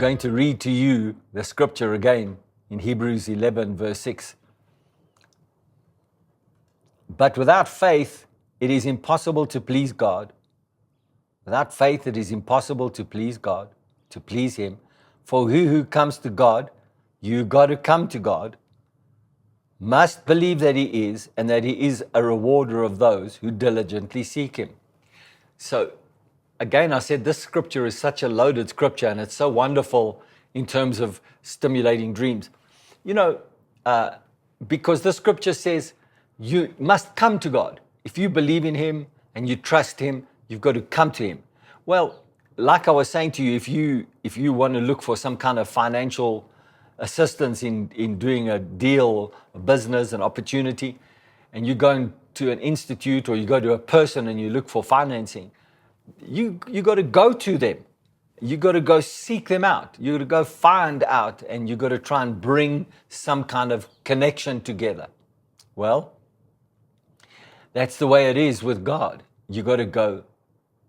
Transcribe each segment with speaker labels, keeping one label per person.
Speaker 1: going to read to you the scripture again in Hebrews 11, verse 6. But without faith, it is impossible to please God. Without faith, it is impossible to please God, to please Him. For who comes to God, you got to come to God, must believe that He is, and that He is a rewarder of those who diligently seek Him. So, again, I said this scripture is such a loaded scripture, and it's so wonderful in terms of stimulating dreams. You know, because the scripture says you must come to God. If you believe in Him and you trust Him, you've got to come to Him. Well, like I was saying to you, if you want to look for some kind of financial assistance in doing a deal, a business, an opportunity, and you go to an institute or you go to a person and you look for financing, you got to go to them. You got to go seek them out. You got to go find out, and you got to try and bring some kind of connection together. Well, that's the way it is with God. You got to go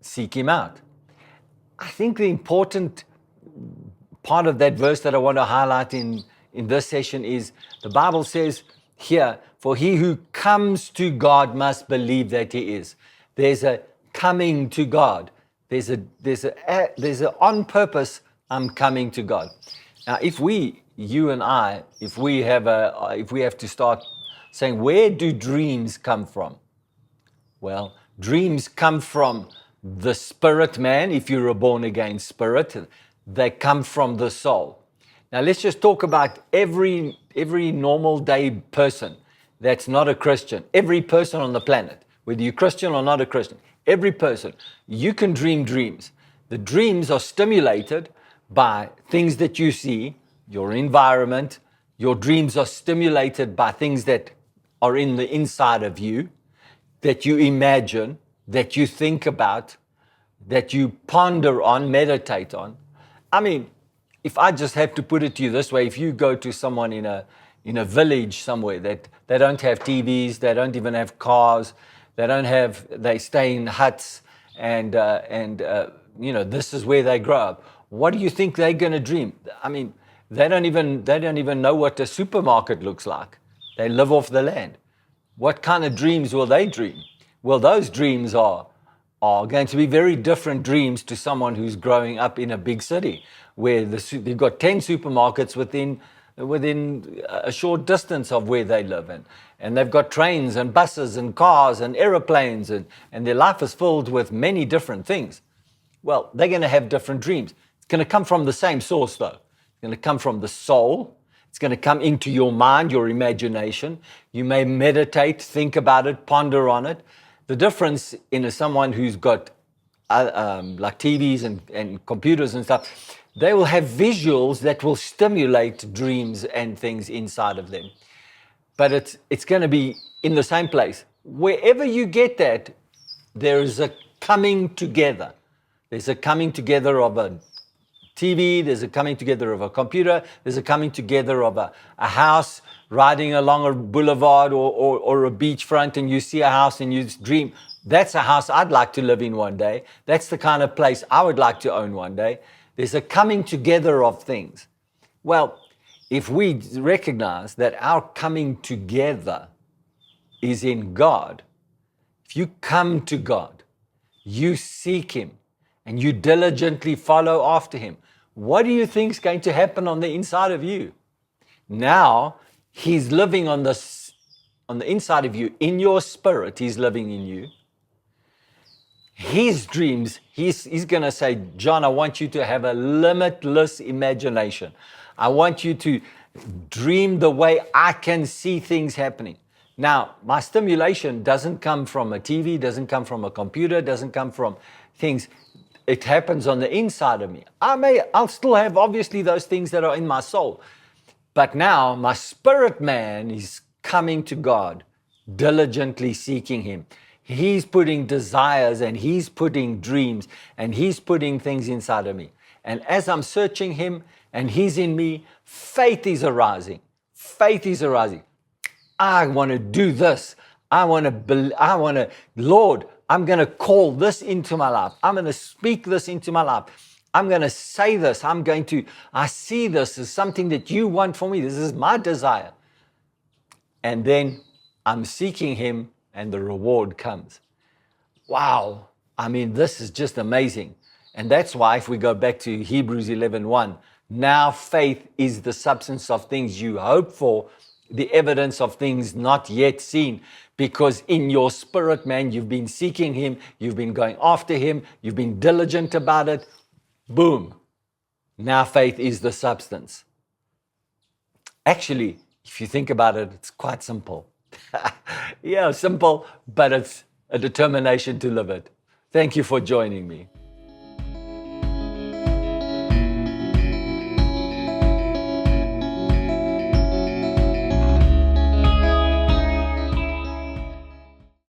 Speaker 1: seek Him out. I think the important part of that verse that I want to highlight in this session is the Bible says here, for he who comes to God must believe that He is. There's a coming to God. There's a on purpose, I'm coming to God. Now, if you and I, if we have to start saying, where do dreams come from? Well, dreams come from the spirit man. If you're a born again spirit, they come from the soul. Now, let's just talk about every normal day person that's not a Christian. Every person on the planet, whether you're Christian or not a Christian, every person, you can dream dreams. The dreams are stimulated by things that you see, your environment. Your dreams are stimulated by things that are in the inside of you, that you imagine, that you think about, that you ponder on, meditate on. I mean, if I just have to put it to you this way, if you go to someone in a village somewhere that they don't have TVs, they don't even have cars, they stay in huts, and this is where they grow up. What do you think they're going to dream? I mean, they don't even know what a supermarket looks like. They live off the land. What kind of dreams will they dream? Well, those dreams are going to be very different dreams to someone who's growing up in a big city where they've got 10 supermarkets within a short distance of where they live in. And they've got trains and buses and cars and aeroplanes, and their life is filled with many different things. Well, they're going to have different dreams. It's going to come from the same source, though. It's going to come from the soul. It's going to come into your mind, your imagination. You may meditate, think about it, ponder on it. The difference in someone who's got like TVs and computers and stuff, they will have visuals that will stimulate dreams and things inside of them. But it's going to be in the same place. Wherever you get that, there is a coming together. There's a coming together of a TV, there's a coming together of a computer, there's a coming together of a house, riding along a boulevard or a beachfront, and you see a house and you dream, that's a house I'd like to live in one day. That's the kind of place I would like to own one day. There's a coming together of things. Well, if we recognize that our coming together is in God, if you come to God, you seek Him, and you diligently follow after Him, what do you think is going to happen on the inside of you? Now, He's living on the inside of you, in your spirit, He's living in you. His dreams, he's going to say, John, I want you to have a limitless imagination. I want you to dream the way I can see things happening. Now, my stimulation doesn't come from a TV, doesn't come from a computer, doesn't come from things. It happens on the inside of me. I'll still have obviously those things that are in my soul. But now my spirit man is coming to God, diligently seeking Him. He's putting desires and He's putting dreams and He's putting things inside of me. And as I'm searching Him and He's in me, faith is arising. Faith is arising. I want to do this. Lord, I'm going to call this into my life. I'm going to speak this into my life. I'm going to say this. I see this as something that you want for me. This is my desire. And then I'm seeking him and the reward comes. Wow. I mean, this is just amazing. And that's why if we go back to Hebrews 11:1, now faith is the substance of things you hope for, the evidence of things not yet seen. Because in your spirit, man, you've been seeking him, you've been going after him, you've been diligent about it. Boom. Now faith is the substance. Actually, if you think about it, it's quite simple. Yeah, simple, but it's a determination to live it. Thank you for joining me.